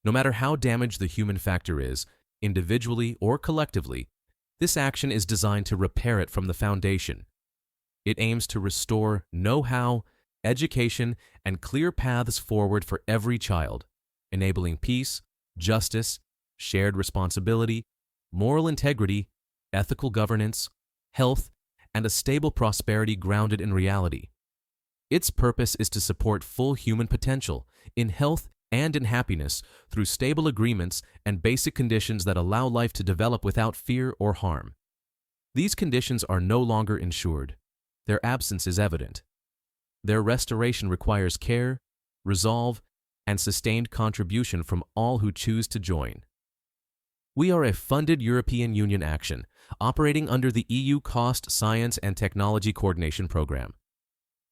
No matter how damaged the human factor is, individually or collectively, this action is designed to repair it from the foundation. It aims to restore know-how, education, and clear paths forward for every child, enabling peace, justice, shared responsibility, moral integrity, ethical governance, health, and a stable prosperity grounded in reality. Its purpose is to support full human potential in health and in happiness through stable agreements and basic conditions that allow life to develop without fear or harm. These conditions are no longer ensured. Their absence is evident. Their restoration requires care, resolve, and sustained contribution from all who choose to join. We are a funded European Union action operating under the EU Cost, Science and Technology Coordination Program.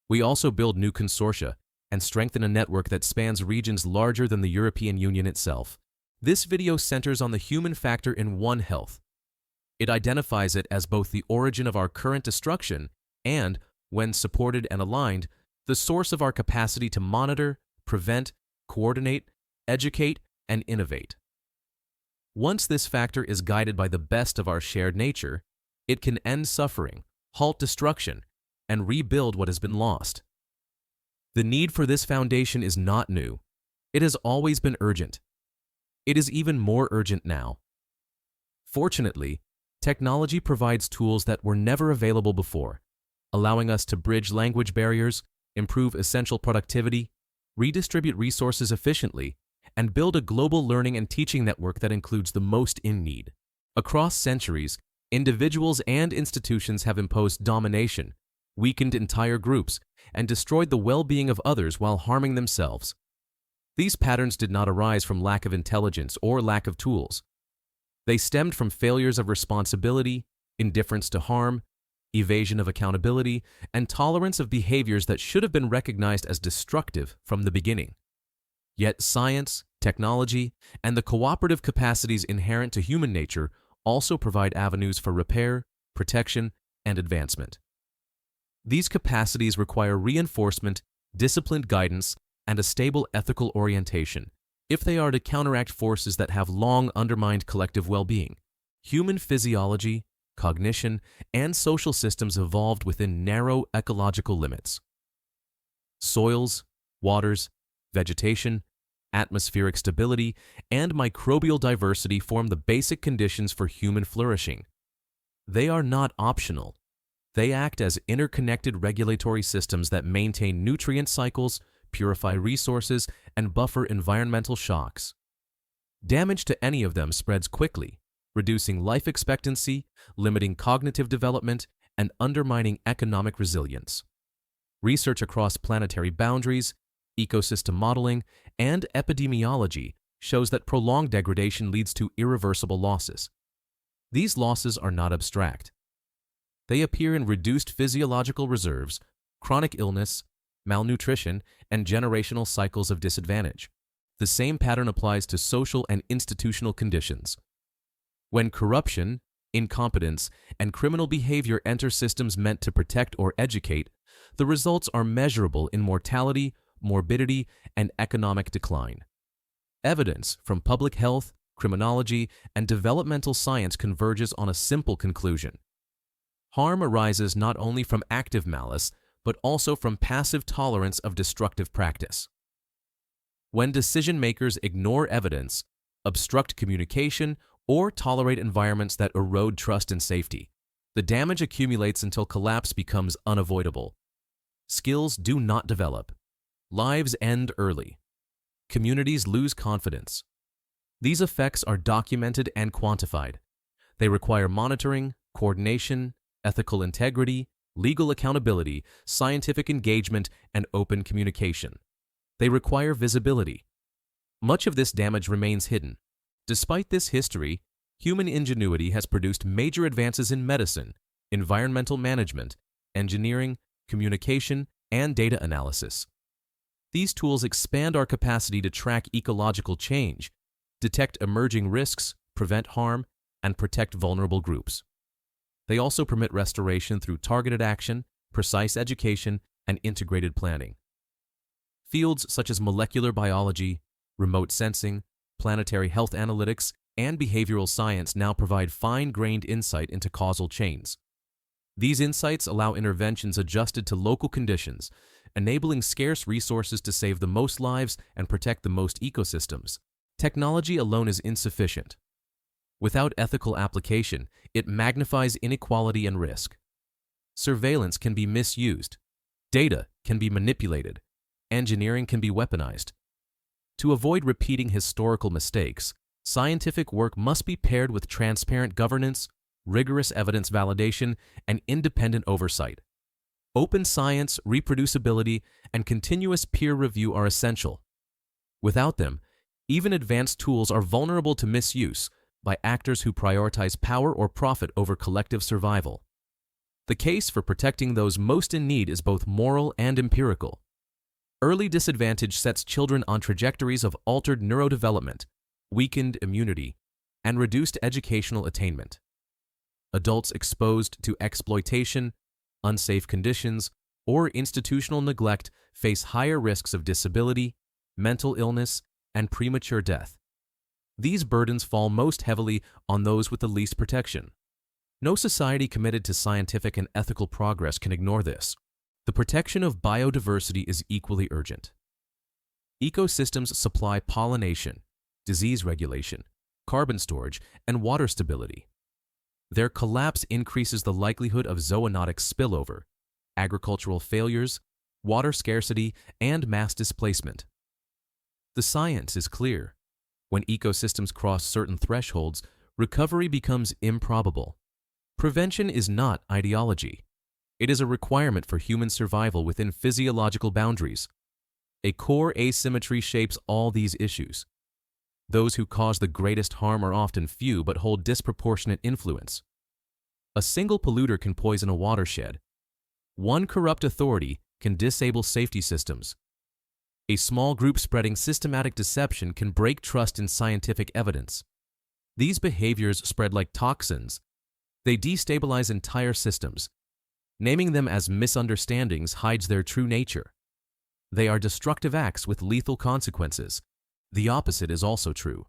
We also build new consortia and strengthen a network that spans regions larger than the European Union itself. This video centers on the human factor in One Health. It identifies it as both the origin of our current destruction and, when supported and aligned, the source of our capacity to monitor, prevent, coordinate, educate, and innovate. Once this factor is guided by the best of our shared nature, it can end suffering, halt destruction, and rebuild what has been lost. The need for this foundation is not new. It has always been urgent. It is even more urgent now. Fortunately, technology provides tools that were never available before, allowing us to bridge language barriers, improve essential productivity, redistribute resources efficiently, and build a global learning and teaching network that includes the most in need. Across centuries, individuals and institutions have imposed domination, weakened entire groups, and destroyed the well-being of others while harming themselves. These patterns did not arise from lack of intelligence or lack of tools. They stemmed from failures of responsibility, indifference to harm, evasion of accountability, and tolerance of behaviors that should have been recognized as destructive from the beginning. Yet science, technology, and the cooperative capacities inherent to human nature also provide avenues for repair, protection, and advancement. These capacities require reinforcement, disciplined guidance, and a stable ethical orientation if they are to counteract forces that have long undermined collective well-being. Human physiology, cognition, and social systems evolved within narrow ecological limits. Soils, waters, vegetation, atmospheric stability, and microbial diversity form the basic conditions for human flourishing. They are not optional. They act as interconnected regulatory systems that maintain nutrient cycles, purify resources, and buffer environmental shocks. Damage to any of them spreads quickly, reducing life expectancy, limiting cognitive development, and undermining economic resilience. Research across planetary boundaries, ecosystem modeling, and epidemiology shows that prolonged degradation leads to irreversible losses. These losses are not abstract. They appear in reduced physiological reserves, chronic illness, malnutrition, and generational cycles of disadvantage. The same pattern applies to social and institutional conditions. When corruption, incompetence, and criminal behavior enter systems meant to protect or educate, the results are measurable in mortality, morbidity, and economic decline. Evidence from public health, criminology, and developmental science converges on a simple conclusion. Harm arises not only from active malice, but also from passive tolerance of destructive practice. When decision-makers ignore evidence, obstruct communication, or tolerate environments that erode trust and safety, the damage accumulates until collapse becomes unavoidable. Skills do not develop. Lives end early. Communities lose confidence. These effects are documented and quantified. They require monitoring, coordination, ethical integrity, legal accountability, scientific engagement, and open communication. They require visibility. Much of this damage remains hidden. Despite this history, human ingenuity has produced major advances in medicine, environmental management, engineering, communication, and data analysis. These tools expand our capacity to track ecological change, detect emerging risks, prevent harm, and protect vulnerable groups. They also permit restoration through targeted action, precise education, and integrated planning. Fields such as molecular biology, remote sensing, planetary health analytics, and behavioral science now provide fine-grained insight into causal chains. These insights allow interventions adjusted to local conditions, enabling scarce resources to save the most lives and protect the most ecosystems. Technology alone is insufficient. Without ethical application, it magnifies inequality and risk. Surveillance can be misused. Data can be manipulated. Engineering can be weaponized. To avoid repeating historical mistakes, scientific work must be paired with transparent governance, rigorous evidence validation, and independent oversight. Open science, reproducibility, and continuous peer review are essential. Without them, even advanced tools are vulnerable to misuse by actors who prioritize power or profit over collective survival. The case for protecting those most in need is both moral and empirical. Early disadvantage sets children on trajectories of altered neurodevelopment, weakened immunity, and reduced educational attainment. Adults exposed to exploitation, unsafe conditions, or institutional neglect face higher risks of disability, mental illness, and premature death. These burdens fall most heavily on those with the least protection. No society committed to scientific and ethical progress can ignore this. The protection of biodiversity is equally urgent. Ecosystems supply pollination, disease regulation, carbon storage, and water stability. Their collapse increases the likelihood of zoonotic spillover, agricultural failures, water scarcity, and mass displacement. The science is clear. When ecosystems cross certain thresholds, recovery becomes improbable. Prevention is not ideology. It is a requirement for human survival within physiological boundaries. A core asymmetry shapes all these issues. Those who cause the greatest harm are often few but hold disproportionate influence. A single polluter can poison a watershed. One corrupt authority can disable safety systems. A small group spreading systematic deception can break trust in scientific evidence. These behaviors spread like toxins. They destabilize entire systems. Naming them as misunderstandings hides their true nature. They are destructive acts with lethal consequences. The opposite is also true.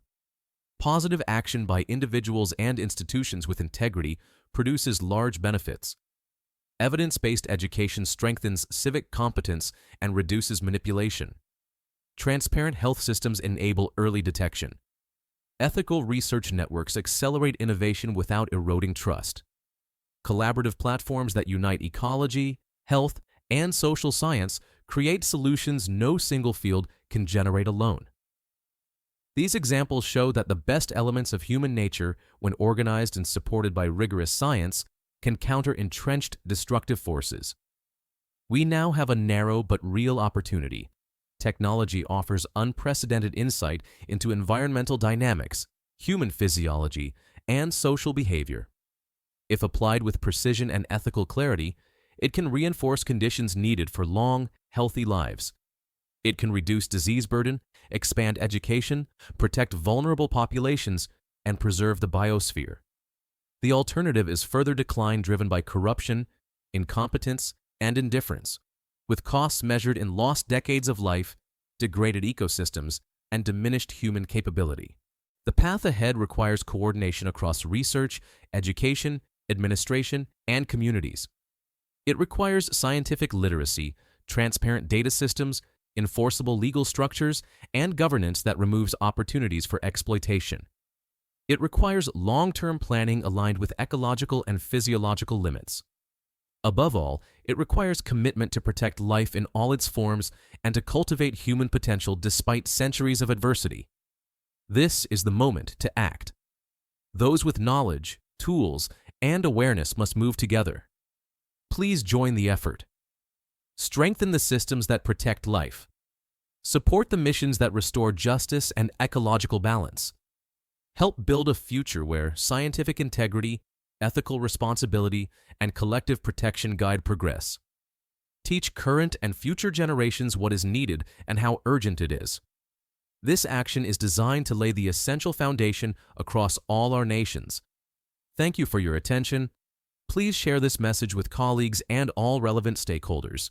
Positive action by individuals and institutions with integrity produces large benefits. Evidence-based education strengthens civic competence and reduces manipulation. Transparent health systems enable early detection. Ethical research networks accelerate innovation without eroding trust. Collaborative platforms that unite ecology, health, and social science create solutions no single field can generate alone. These examples show that the best elements of human nature, when organized and supported by rigorous science, can counter entrenched destructive forces. We now have a narrow but real opportunity. Technology offers unprecedented insight into environmental dynamics, human physiology, and social behavior. If applied with precision and ethical clarity, it can reinforce conditions needed for long, healthy lives. It can reduce disease burden, expand education, protect vulnerable populations, and preserve the biosphere. The alternative is further decline driven by corruption, incompetence, and indifference, with costs measured in lost decades of life, degraded ecosystems, and diminished human capability. The path ahead requires coordination across research, education, administration, and communities. It requires scientific literacy, transparent data systems, enforceable legal structures, and governance that removes opportunities for exploitation. It requires long-term planning aligned with ecological and physiological limits. Above all, it requires commitment to protect life in all its forms and to cultivate human potential despite centuries of adversity. This is the moment to act. Those with knowledge, tools, and awareness must move together. Please join the effort. Strengthen the systems that protect life. Support the missions that restore justice and ecological balance. Help build a future where scientific integrity, ethical responsibility, and collective protection guide progress. Teach current and future generations what is needed and how urgent it is. This action is designed to lay the essential foundation across all our nations. Thank you for your attention. Please share this message with colleagues and all relevant stakeholders.